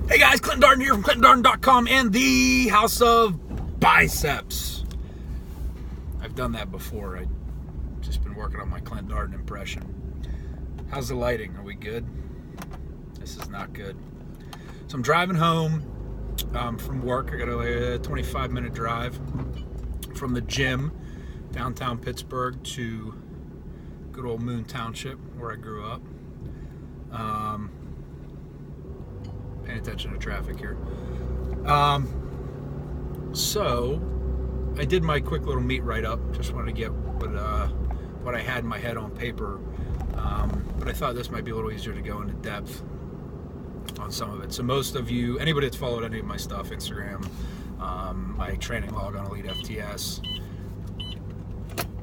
Hey guys, Clinton Darden here from ClintonDarden.com and the House of Biceps. I've done that before. I've just been working on my Clinton Darden impression. How's the lighting? Are we good? This is not good. So I'm driving home from work. I got a 25-minute drive from the gym downtown Pittsburgh to good old Moon Township where I grew up. Paying attention to traffic here. So I did my quick little meet write-up. Just wanted to get what I had in my head on paper. But I thought this might be a little easier to go into depth on some of it. So most of you, anybody that's followed any of my stuff, Instagram, my training log on Elite FTS,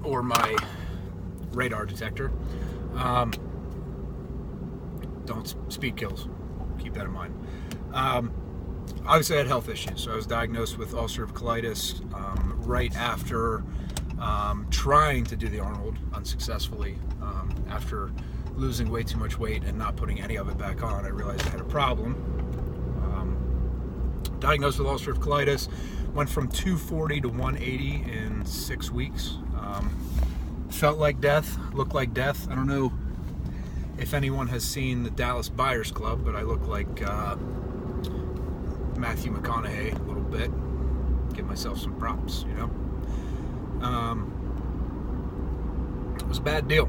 or my radar detector, don't speed kills. Keep that in mind. Obviously I had health issues, so I was diagnosed with ulcerative colitis right after trying to do the Arnold unsuccessfully. After losing way too much weight and not putting any of it back on, I realized I had a problem. Diagnosed with ulcerative colitis, went from 240 to 180 in 6 weeks. Felt like death, looked like death. I don't know if anyone has seen the Dallas Buyers Club, but I look like Matthew McConaughey a little bit. Give myself some props, you know. It was a bad deal,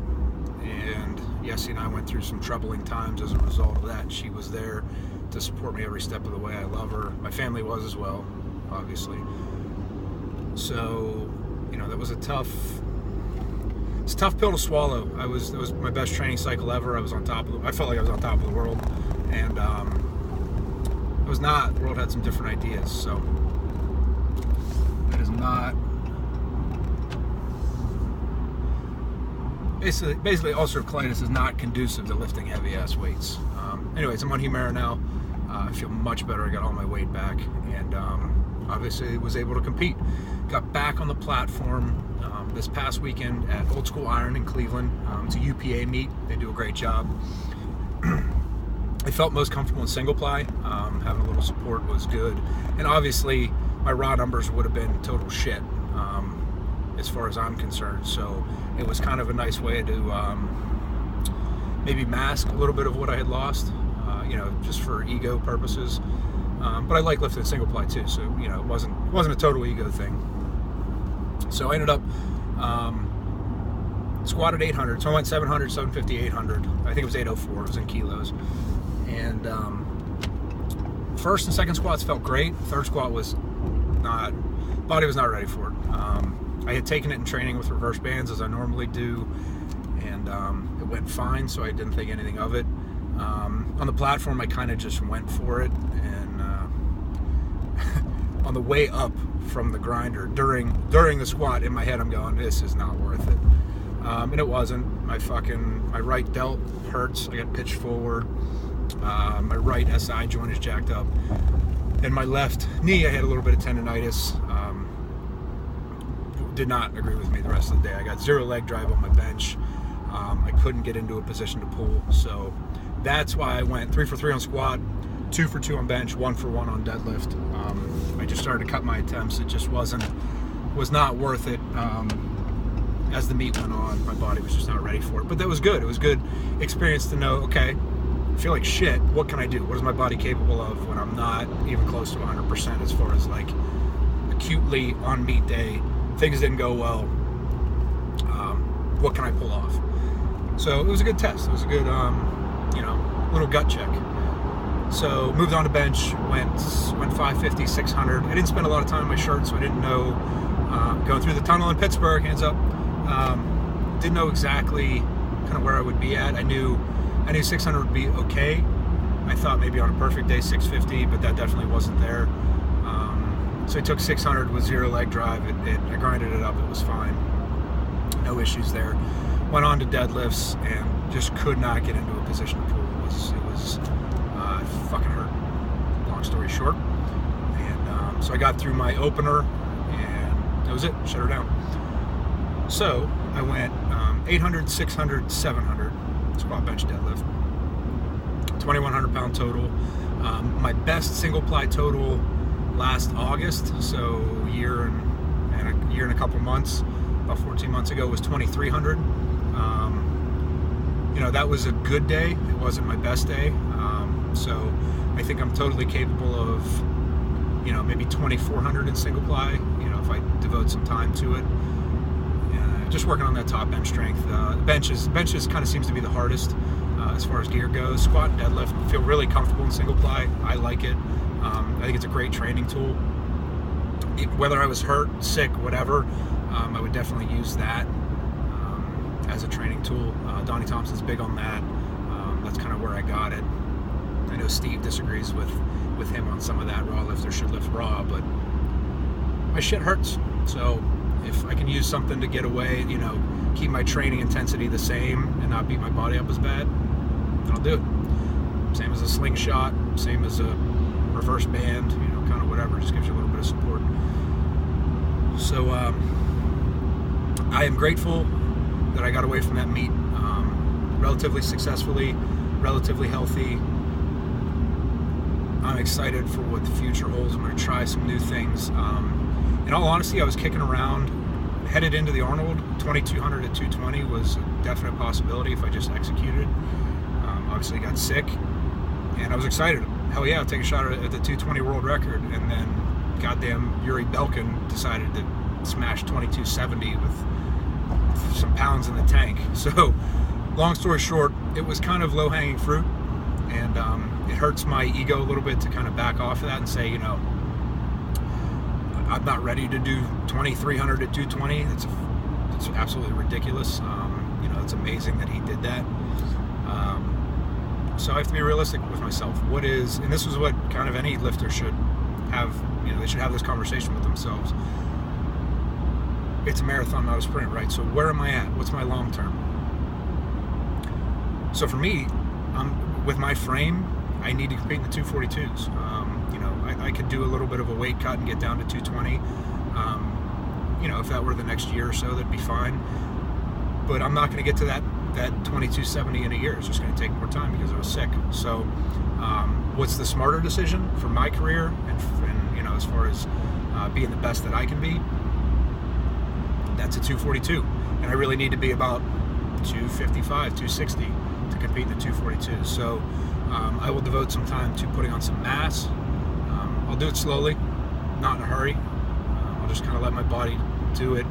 and Yessie and I went through some troubling times as a result of that. She was there to support me every step of the way. I love her. My family was as well, obviously. So, you know, that was it's a tough pill to swallow. It was my best training cycle ever. I felt like I was on top of the world, and I was not. The world had some different ideas, so it is not. Basically, ulcerative colitis is not conducive to lifting heavy ass weights. Anyways, I'm on Humira now. I feel much better. I got all my weight back, and obviously was able to compete. Got back on the platform this past weekend at Old School Iron in Cleveland. It's a UPA meet. They do a great job. I felt most comfortable in single ply. Having a little support was good. And obviously, my raw numbers would have been total shit as far as I'm concerned. So it was kind of a nice way to maybe mask a little bit of what I had lost, just for ego purposes. But I like lifting single ply too, so it wasn't a total ego thing. So I ended up squatted 800. So I went 700, 750, 800. I think it was 804. It was in kilos. And first and second squats felt great. Third squat body was not ready for it. I had taken it in training with reverse bands as I normally do, and it went fine, so I didn't think anything of it. On the platform, I kind of just went for it, and on the way up from the grinder during the squat, in my head I'm going, this is not worth it, and it wasn't. My right delt hurts. I got pitched forward. My right SI joint is jacked up, and my left knee I had a little bit of tendonitis. Did not agree with me the rest of the day. I got 0 leg drive on my bench. I couldn't get into a position to pull, so that's why I went 3 for 3 on squat, 2 for 2 on bench, 1 for 1 on deadlift. I just started to cut my attempts. It just was not worth it. As the meet went on, my body was just not ready for it. But that was good. It was good experience to know, okay, I feel like shit. What can I do? What is my body capable of when I'm not even close to 100% as far as like acutely on meet day, things didn't go well. What can I pull off? So it was a good test. It was a good, little gut check. So moved on to bench, went 550, 600. I didn't spend a lot of time in my shirt, so I didn't know, going through the tunnel in Pittsburgh, hands up, didn't know exactly kind of where I would be at. I knew 600 would be okay. I thought maybe on a perfect day 650, but that definitely wasn't there. So I took 600 with 0 leg drive. I grinded it up. It was fine. No issues there. Went on to deadlifts and just could not get into a position to pull. It was fucking hurt. Long story short. And so I got through my opener, and that was it. Shut her down. So I went 800, 600, 700 squat, bench, deadlift. 2,100 pound total. My best single ply total last August, so a year and a couple months, about 14 months ago, was 2,300. That was a good day. It wasn't my best day. So I think I'm totally capable of, maybe 2,400 in single ply, if I devote some time to it. Just working on that top end strength. Benches kind of seems to be the hardest as far as gear goes. Squat and deadlift, I feel really comfortable in single ply. I like it. I think it's a great training tool. Whether I was hurt, sick, whatever, I would definitely use that as a training tool. Donnie Thompson's big on that. That's kind of where I got it. I know Steve disagrees with him on some of that. Raw lifter should lift raw, but my shit hurts. So if I can use something to get away, keep my training intensity the same and not beat my body up as bad, then I'll do it. Same as a slingshot, same as a reverse band, kind of whatever. Just gives you a little bit of support. So I am grateful that I got away from that meet relatively successfully, relatively healthy. I'm excited for what the future holds. I'm going to try some new things. In all honesty, I was kicking around, headed into the Arnold. 2,200 to 220 was a definite possibility if I just executed. Obviously got sick, and I was excited. Hell yeah, I'll take a shot at the 220 world record. And then goddamn Yuri Belkin decided to smash 2,270 with some pounds in the tank. So long story short, it was kind of low-hanging fruit, and it hurts my ego a little bit to kind of back off of that and say, I'm not ready to do 2,300 to 220. It's absolutely ridiculous. It's amazing that he did that. So I have to be realistic with myself. And this is what kind of any lifter should have, they should have this conversation with themselves. It's a marathon, not a sprint, right? So where am I at? What's my long term? So for me, with my frame, I need to compete in the 242s. I could do a little bit of a weight cut and get down to 220. If that were the next year or so, that'd be fine. But I'm not going to get to that 2270 in a year. It's just going to take more time because I was sick. So what's the smarter decision for my career and as far as being the best that I can be? That's a 242. And I really need to be about 255, 260 to compete in the 242. So I will devote some time to putting on some mass. I'll do it slowly, not in a hurry. I'll just kind of let my body do it,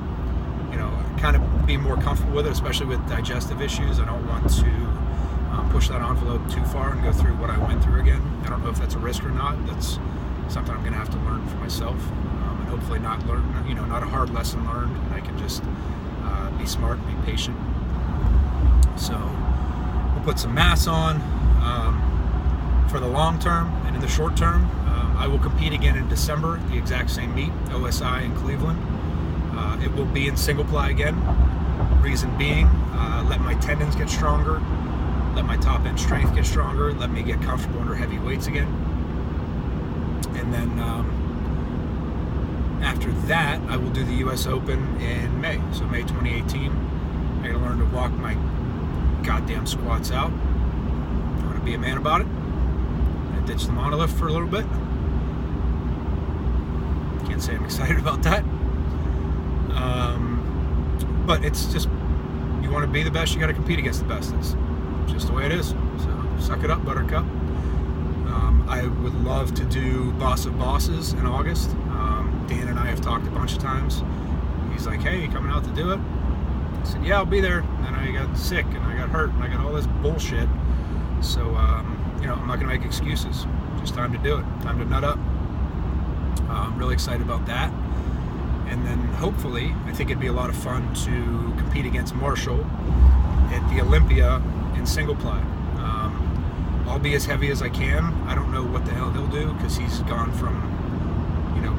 kind of be more comfortable with it, especially with digestive issues. I don't want to push that envelope too far and go through what I went through again. I don't know if that's a risk or not. That's something I'm going to have to learn for myself, and hopefully not learn, not a hard lesson learned. I can just be smart, be patient. So we'll put some mass on for the long term, and in the short term, I will compete again in December, the exact same meet, OSI in Cleveland. It will be in single ply again. Reason being, let my tendons get stronger, let my top end strength get stronger, let me get comfortable under heavy weights again. And then after that, I will do the US Open in May, so May 2018. I gotta learn to walk my goddamn squats out. I'm gonna be a man about it. I ditch the monolift for a little bit. Can't say I'm excited about that. But it's just, you want to be the best, you got to compete against the best. It's just the way it is. So suck it up, buttercup. I would love to do Boss of Bosses in August. Dan and I have talked a bunch of times. He's like, hey, you coming out to do it? I said, yeah, I'll be there. And then I got sick and I got hurt and I got all this bullshit. So, I'm not going to make excuses. Just time to do it. Time to nut up. I'm really excited about that. And then hopefully, I think it'd be a lot of fun to compete against Marshall at the Olympia in single ply. I'll be as heavy as I can. I don't know what the hell he'll do because he's gone from,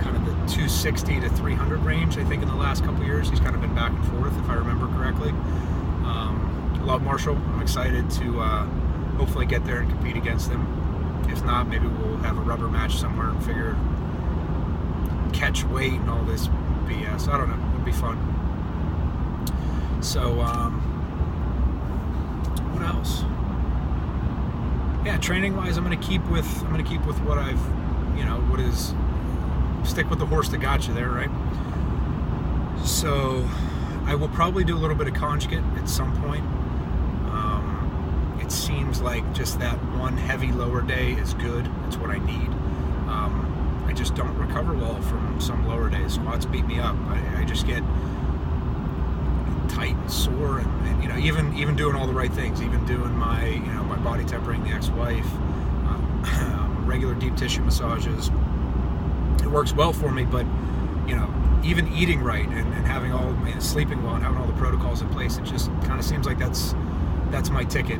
kind of the 260 to 300 range. I think in the last couple of years, he's kind of been back and forth, if I remember correctly. I love Marshall. I'm excited to hopefully get there and compete against him. If not, maybe we'll have a rubber match somewhere and figure catch weight and all this BS. I don't know. It'd be fun. So, what else? yeah, training wise, I'm gonna keep with what I've, what is, stick with the horse that got you there, right? So I will probably do a little bit of conjugate at some point. It seems like just that one heavy lower day is good. It's what I need. I just don't recover well from some lower days. Squats beat me up. I just get tight and sore, and even doing all the right things, even doing my my body tempering, the ex-wife, regular deep tissue massages. It works well for me, but even eating right and having sleeping well and having all the protocols in place, it just kind of seems like that's my ticket.